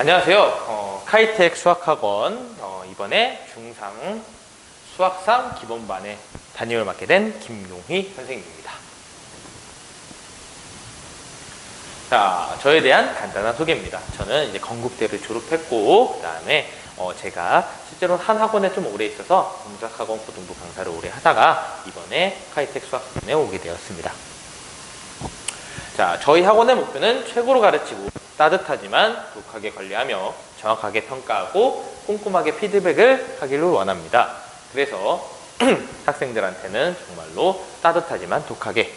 안녕하세요. 카이텍 수학학원 이번에 중3 수학3 기본반의 담임을 맡게 된 김용희 선생님입니다. 자, 저에 대한 간단한 소개입니다. 저는 이제 건국대를 졸업했고, 그 다음에 제가 실제로 한 학원에 좀 오래 있어서 공작학원 고등부 강사를 오래 하다가 이번에 카이텍 수학학원에 오게 되었습니다. 자, 저희 학원의 목표는 최고로 가르치고 따뜻하지만 독하게 관리하며 정확하게 평가하고 꼼꼼하게 피드백을 하기를 원합니다. 그래서 학생들한테는 정말로 따뜻하지만 독하게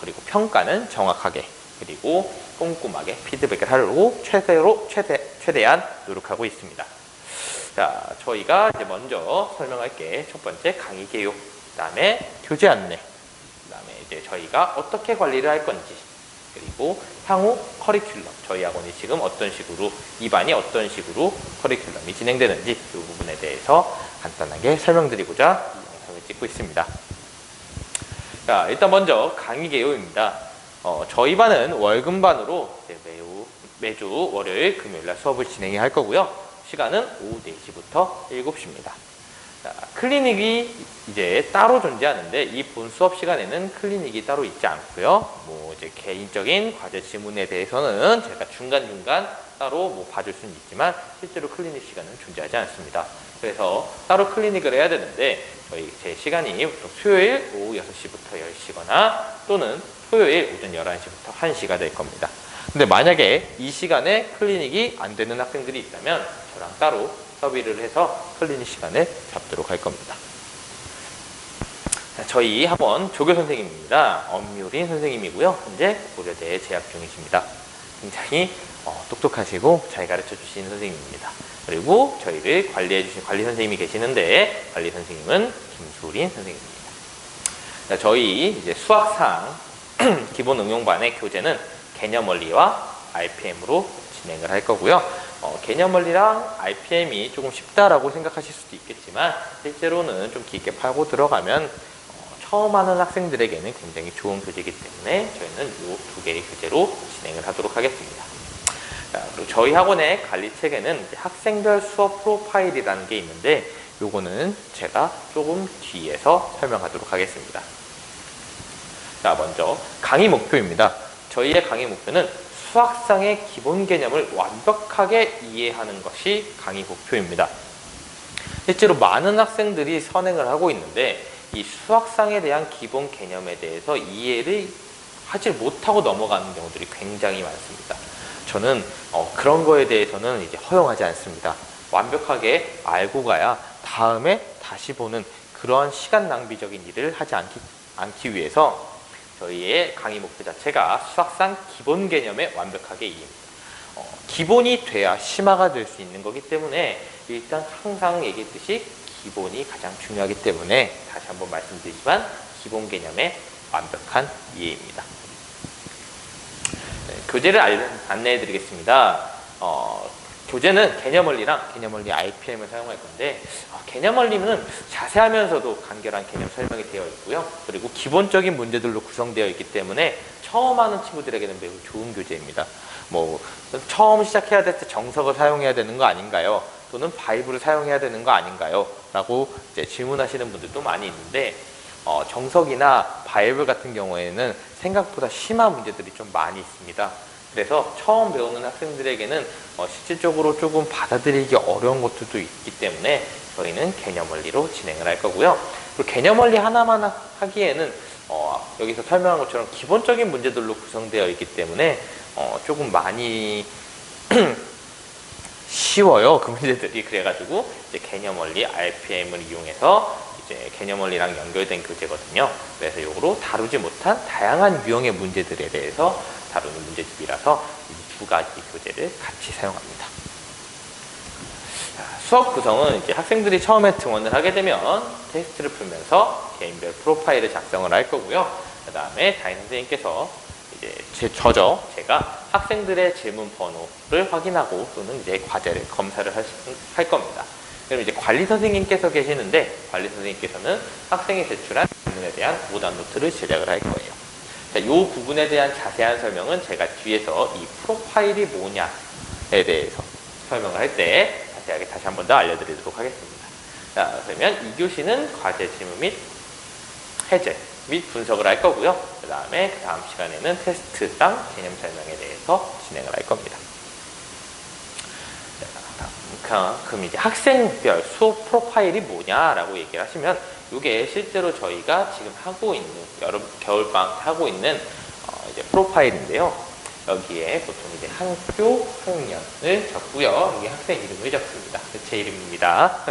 그리고 평가는 정확하게 그리고 꼼꼼하게 피드백을 하려고 최대한 노력하고 있습니다. 자, 저희가 이제 먼저 설명할 게 첫 번째 강의 개요, 그 다음에 교재 안내, 그 다음에 이제 저희가 어떻게 관리를 할 건지, 그리고 향후 커리큘럼, 저희 학원이 지금 어떤 식으로, 이 반이 어떤 식으로 커리큘럼이 진행되는지 이 부분에 대해서 간단하게 설명드리고자 이 영상을 찍고 있습니다. 자, 일단 먼저 강의 개요입니다. 저희 반은 월금반으로 이제 매주 월요일, 금요일날 수업을 진행할 거고요. 시간은 오후 4시부터 7시입니다. 자, 클리닉이 이제 따로 존재하는데 이 본 수업 시간에는 클리닉이 따로 있지 않고요. 뭐 이제 개인적인 과제 지문에 대해서는 제가 중간중간 따로 뭐 봐줄 수는 있지만 실제로 클리닉 시간은 존재하지 않습니다. 그래서 따로 클리닉을 해야 되는데 제 시간이 수요일 오후 6시부터 10시거나 또는 토요일 오전 11시부터 1시가 될 겁니다. 근데 만약에 이 시간에 클리닉이 안 되는 학생들이 있다면 저랑 따로 협의를 해서 클리닉 시간을 잡도록 할 겁니다. 자, 저희 학원 조교 선생님입니다. 엄유린 선생님이고요. 현재 고려대에 재학 중이십니다. 굉장히 똑똑하시고 잘 가르쳐 주시는 선생님입니다. 그리고 저희를 관리해 주신 관리 선생님이 계시는데 관리 선생님은 김수린 선생님입니다. 자, 저희 이제 수학상 기본 응용반의 교재는 개념 원리와 RPM으로 진행을 할 거고요. 개념 원리랑 RPM이 조금 쉽다라고 생각하실 수도 있겠지만 실제로는 좀 깊게 파고 들어가면 처음 하는 학생들에게는 굉장히 좋은 교재이기 때문에 저희는 이 두 개의 교재로 진행을 하도록 하겠습니다. 자, 그리고 저희 학원의 관리책에는 학생별 수업 프로파일이라는 게 있는데 요거는 제가 조금 뒤에서 설명하도록 하겠습니다. 자, 먼저 강의 목표입니다. 저희의 강의 목표는 수학상의 기본 개념을 완벽하게 이해하는 것이 강의 목표입니다. 실제로 많은 학생들이 선행을 하고 있는데 이 수학상에 대한 기본 개념에 대해서 이해를 하지 못하고 넘어가는 경우들이 굉장히 많습니다. 저는 그런 거에 대해서는 이제 허용하지 않습니다. 완벽하게 알고 가야 다음에 다시 보는 그러한 시간 낭비적인 일을 하지 않기 위해서 저희의 강의 목표 자체가 수학상 기본 개념에 완벽하게 이해입니다. 기본이 돼야 심화가 될 수 있는 거기 때문에 일단 항상 얘기했듯이 기본이 가장 중요하기 때문에 다시 한번 말씀드리지만 기본 개념의 완벽한 이해입니다. 네, 교재를 안내해 드리겠습니다. 교재는 개념 원리랑 개념 원리 RPM을 사용할 건데 개념 원리는 자세하면서도 간결한 개념 설명이 되어 있고요. 그리고 기본적인 문제들로 구성되어 있기 때문에 처음 하는 친구들에게는 매우 좋은 교재입니다. 뭐 처음 시작해야 될 때 정석을 사용해야 되는 거 아닌가요? 또는 바이블을 사용해야 되는 거 아닌가요? 라고 이제 질문하시는 분들도 많이 있는데 정석이나 바이블 같은 경우에는 생각보다 심한 문제들이 좀 많이 있습니다. 그래서 처음 배우는 학생들에게는 실질적으로 조금 받아들이기 어려운 것들도 있기 때문에 저희는 개념 원리로 진행을 할 거고요. 그리고 개념 원리 하나만 하기에는 여기서 설명한 것처럼 기본적인 문제들로 구성되어 있기 때문에 조금 많이 쉬워요. 그 문제들이. 그래가지고 이제 개념 원리 RPM을 이용해서 이제 개념 원리랑 연결된 교재거든요. 그래서 이거로 다루지 못한 다양한 유형의 문제들에 대해서 다루는 문제집이라서 이 두 가지 교재를 같이 사용합니다. 자, 수업 구성은 이제 학생들이 처음에 등원을 하게 되면 테스트를 풀면서 개인별 프로파일을 작성을 할 거고요. 그 다음에 담임 선생님께서 이제 제가 학생들의 질문 번호를 확인하고 또는 이제 과제를 검사를 할 겁니다. 그럼 이제 관리 선생님께서 계시는데 관리 선생님께서는 학생이 제출한 질문에 대한 오답 노트를 제작을 할 거예요. 자, 이 부분에 대한 자세한 설명은 제가 뒤에서 이 프로파일이 뭐냐에 대해서 설명을 할 때 자세하게 다시 한 번 더 알려드리도록 하겠습니다. 자, 그러면 2교시는 과제 질문 및 해제 및 분석을 할 거고요. 그 다음에 그 다음 시간에는 테스트상 개념 설명에 대해서 진행을 할 겁니다. 그럼 이제 학생별 수업 프로파일이 뭐냐라고 얘기를 하시면 이게 실제로 저희가 지금 하고 있는 겨울방학 하고 있는 이제 프로파일인데요. 여기에 보통 이제 학교, 학년을 적고요. 여기 학생 이름을 적습니다. 제 이름입니다.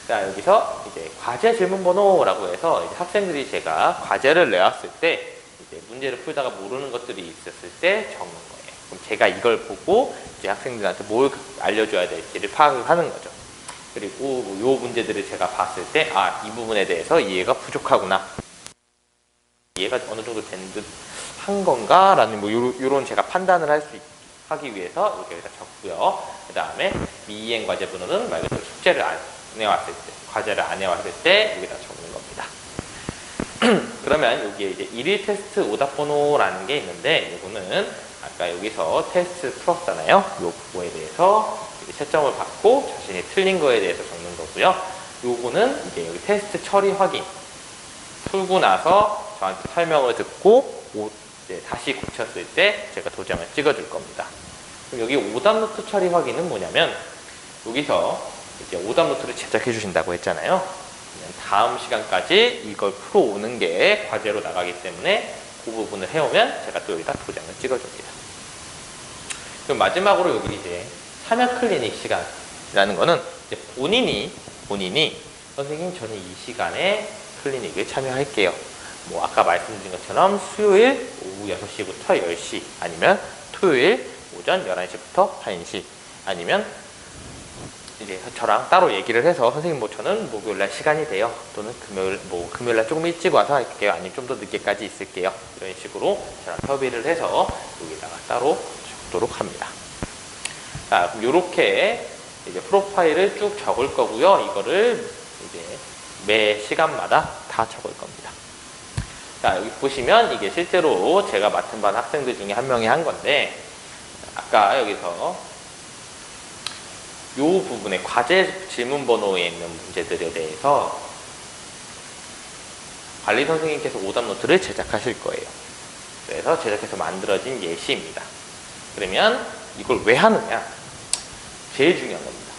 자, 여기서 이제 과제 질문 번호라고 해서 이제 학생들이 제가 과제를 내왔을 때 이제 문제를 풀다가 모르는 것들이 있었을 때 적는 거예요. 그럼 제가 이걸 보고 이제 학생들한테 뭘 알려줘야 될지를 파악을 하는 거죠. 그리고 요 문제들을 제가 봤을 때, 아, 이 부분에 대해서 이해가 부족하구나. 이해가 어느 정도 된 듯 한 건가? 라는 요런 제가 판단을 하기 위해서 이렇게 여기다 적고요. 그 다음에 미이행 과제 번호는 말 그대로 숙제를 안 해왔을 때, 과제를 안 해왔을 때 여기다 적는 겁니다. 그러면 여기에 이제 1일 테스트 오답 번호라는 게 있는데, 이거는 아까 여기서 테스트 풀었잖아요. 요 부분에 대해서 채점을 받고 자신이 틀린 거에 대해서 적는 거고요. 요거는 이제 여기 테스트 처리 확인. 풀고 나서 저한테 설명을 듣고 이제 다시 고쳤을 때 제가 도장을 찍어줄 겁니다. 그럼 여기 오답 노트 처리 확인은 뭐냐면 여기서 이제 오답 노트를 제작해 주신다고 했잖아요. 다음 시간까지 이걸 풀어오는 게 과제로 나가기 때문에 그 부분을 해오면 제가 또 여기다 도장을 찍어줍니다. 그럼 마지막으로 여기 이제 참여 클리닉 시간이라는 거는 이제 본인이 선생님 저는 이 시간에 클리닉을 참여할게요. 뭐 아까 말씀드린 것처럼 수요일 오후 6시부터 10시 아니면 토요일 오전 11시부터 1시 아니면 이제 저랑 따로 얘기를 해서 선생님 뭐 저는 목요일날 시간이 돼요. 또는 금요일날 조금 일찍 와서 할게요. 아니면 좀 더 늦게까지 있을게요. 이런 식으로 저랑 협의를 해서 여기다가 따로 적도록 합니다. 자, 그럼 요렇게 이제 프로파일을 쭉 적을 거고요. 이거를 이제 매 시간마다 다 적을 겁니다. 자, 여기 보시면 이게 실제로 제가 맡은 반 학생들 중에 한 명이 한 건데, 아까 여기서 요 부분에 과제 질문 번호에 있는 문제들에 대해서 관리 선생님께서 오답 노트를 제작하실 거예요. 그래서 제작해서 만들어진 예시입니다. 그러면 이걸 왜 하느냐? 제일 중요한 겁니다.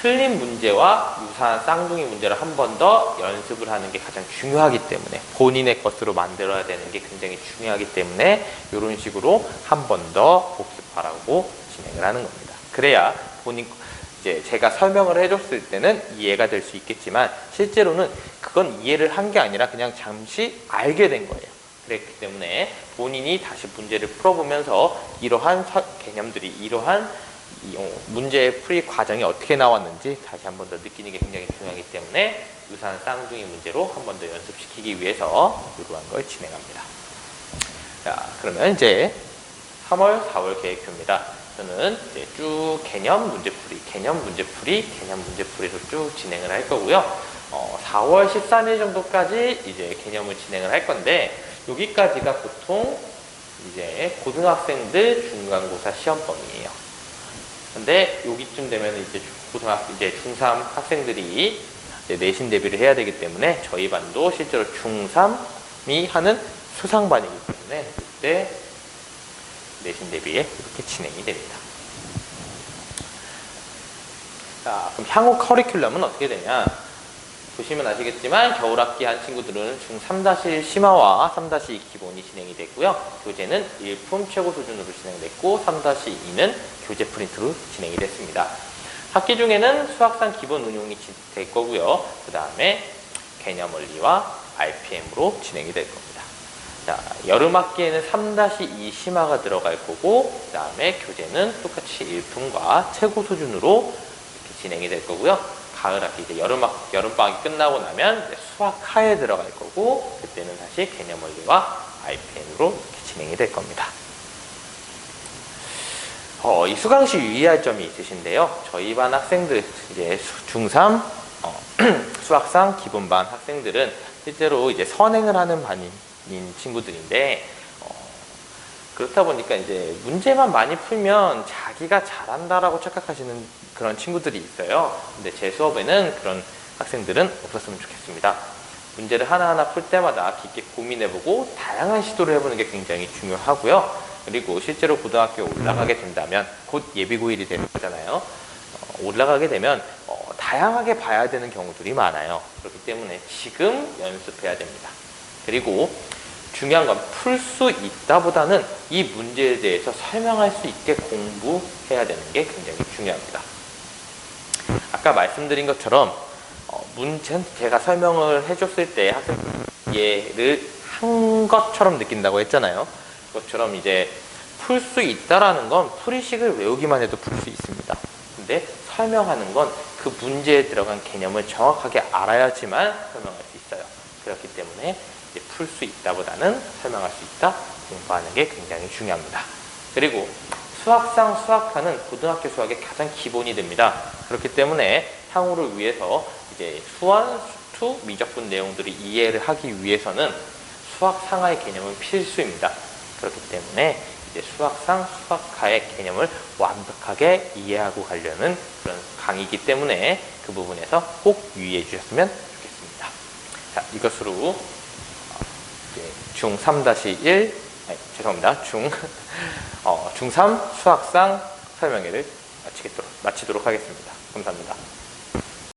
틀린 문제와 유사한 쌍둥이 문제를 한 번 더 연습을 하는 게 가장 중요하기 때문에 본인의 것으로 만들어야 되는 게 굉장히 중요하기 때문에 이런 식으로 한 번 더 복습하라고 진행을 하는 겁니다. 그래야 이제 제가 설명을 해줬을 때는 이해가 될 수 있겠지만 실제로는 그건 이해를 한 게 아니라 그냥 잠시 알게 된 거예요. 그랬기 때문에 본인이 다시 문제를 풀어보면서 이러한 개념들이 이러한 문제 풀이 과정이 어떻게 나왔는지 다시 한 번 더 느끼는 게 굉장히 중요하기 때문에 유사한 쌍둥이 문제로 한 번 더 연습시키기 위해서 이러한 걸 진행합니다. 자, 그러면 이제 3월, 4월 계획표입니다. 저는 이제 쭉 개념 문제풀이로 쭉 진행을 할 거고요. 4월 13일 정도까지 이제 개념을 진행을 할 건데 여기까지가 보통 이제 고등학생들 중간고사 시험범위예요. 근데 여기쯤 되면 이제 이제 중3 학생들이 이제 내신 대비를 해야 되기 때문에 저희 반도 실제로 중3이 하는 수상반이기 때문에 그때 내신 대비에 이렇게 진행이 됩니다. 자, 그럼 향후 커리큘럼은 어떻게 되냐? 보시면 아시겠지만 겨울학기 한 친구들은 중3-1 심화와 3-2 기본이 진행이 됐고요. 교재는 일품 최고 수준으로 진행됐고 3-2는 교재 프린트로 진행이 됐습니다. 학기 중에는 수학상 기본 운용이 될 거고요. 그 다음에 개념 원리와 RPM으로 진행이 될 겁니다. 자, 여름 학기에는 3-2 심화가 들어갈 거고 그 다음에 교재는 똑같이 일품과 최고 수준으로 이렇게 진행이 될 거고요. 가을 학기 이제 여름방학이 끝나고 나면 이제 수학하에 들어갈 거고 그때는 다시 개념 원리와 RPM으로 이렇게 진행이 될 겁니다. 이 수강시 유의할 점이 있으신데요. 저희 반 학생들 이제 중3 수학상 기본반 학생들은 실제로 이제 선행을 하는 반인 친구들인데 그렇다 보니까 이제 문제만 많이 풀면 자기가 잘한다라고 착각하시는 그런 친구들이 있어요. 근데 제 수업에는 그런 학생들은 없었으면 좋겠습니다. 문제를 하나하나 풀 때마다 깊게 고민해보고 다양한 시도를 해보는 게 굉장히 중요하고요. 그리고 실제로 고등학교에 올라가게 된다면 곧 예비고1이 되는 거잖아요. 올라가게 되면 다양하게 봐야 되는 경우들이 많아요. 그렇기 때문에 지금 연습해야 됩니다. 그리고 중요한 건 풀 수 있다보다는 이 문제에 대해서 설명할 수 있게 공부해야 되는 게 굉장히 중요합니다. 아까 말씀드린 것처럼 문제는 제가 설명을 해줬을 때 학생 이해를 한 것처럼 느낀다고 했잖아요. 그것처럼 이제 풀 수 있다라는 건 풀이식을 외우기만 해도 풀 수 있습니다. 근데 설명하는 건 그 문제에 들어간 개념을 정확하게 알아야지만 설명할 수 있어요. 그렇기 때문에 풀 수 있다보다는 설명할 수 있다 공부하는 게 굉장히 중요합니다. 그리고 수학상 수학하는 고등학교 수학의 가장 기본이 됩니다. 그렇기 때문에 향후를 위해서 이제 수원, 수투, 미적분 내용들을 이해를 하기 위해서는 수학 상하의 개념은 필수입니다. 그렇기 때문에 이제 수학상 수학하의 개념을 완벽하게 이해하고 가려는 그런 강의이기 때문에 그 부분에서 꼭 유의해 주셨으면 좋겠습니다. 자, 이것으로 중3-1, 죄송합니다. 중3 수학상 설명회를 마치도록 하겠습니다. 감사합니다.